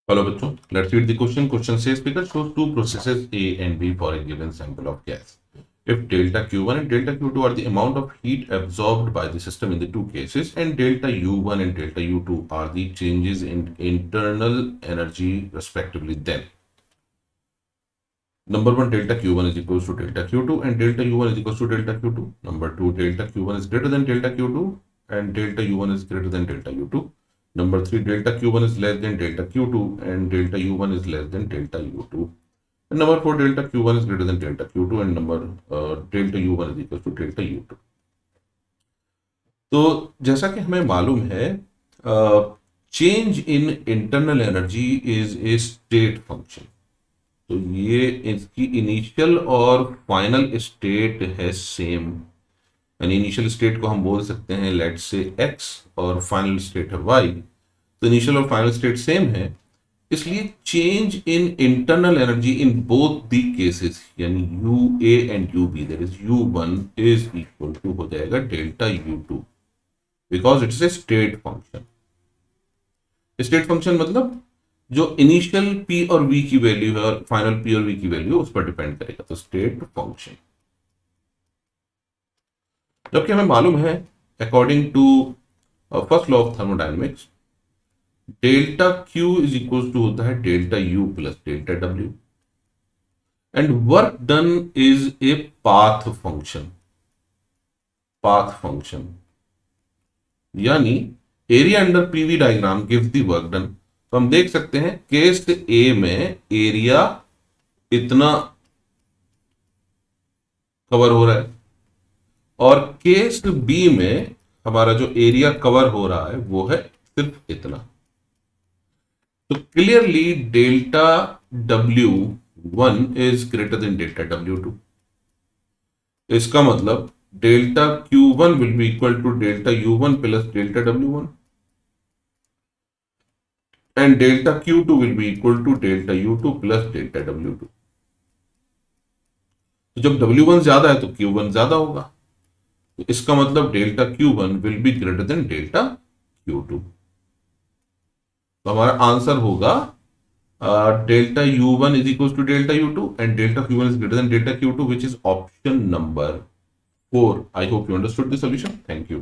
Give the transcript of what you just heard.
Hello, bachcho. Let's read the question. Question says figure shows two processes A and B for a given sample of gas. If delta Q1 and delta Q2 are the amount of heat absorbed by the system in the two cases, and delta U1 and delta U2 are the changes in internal energy respectively, then number one, delta Q1 is equals to delta Q2 and delta U1 is equals to delta Q2. Number two, delta Q1 is greater than delta Q2 and delta U1 is greater than delta U2. Number three, delta Q1 is less than delta Q2 and delta U1 is less than delta U2. And number four, delta Q1 is greater than delta Q2 and delta U1 is equals to delta U2. तो जैसा कि हमें मालूम है, change in internal energy is a state function. तो ये इसकी initial और फाइनल स्टेट है सेम, यानी इनिशियल स्टेट को हम बोल सकते हैं लेट्स से x और फाइनल स्टेट है y। तो इनिशियल और फाइनल स्टेट सेम है, इसलिए change in internal energy in both the cases यानी U A and U B that is u1 is equal to हो जाएगा delta u2 because it's a state function. State function मतलब जो initial p और v की value है और final p और v की वैल्यू उस पर डिपेंड करेगा, तो स्टेट फंक्शन। जबकि हमें मालूम है according to first law of thermodynamics, delta Q is equal to होता है delta U plus delta W and work done is a path function. Path function यानी area under PV diagram gives the work done. तो हम देख सकते हैं case ए में area इतना कवर हो रहा है और केस बी में हमारा जो एरिया कवर हो रहा है वो है सिर्फ इतना। तो clearly delta W1 is greater than delta W2। इसका मतलब delta Q1 will be equal to delta U1 plus delta W1 and delta Q2 will be equal to delta U2 plus delta W2। तो जब W1 ज्यादा है तो Q1 ज्यादा होगा, तो इसका मतलब delta Q1 will be greater than delta Q2। तो हमारा आंसर होगा delta U1 is equal to delta U2 and delta Q1 is greater than delta Q2 which is option number 4। I hope you understood the solution. Thank you.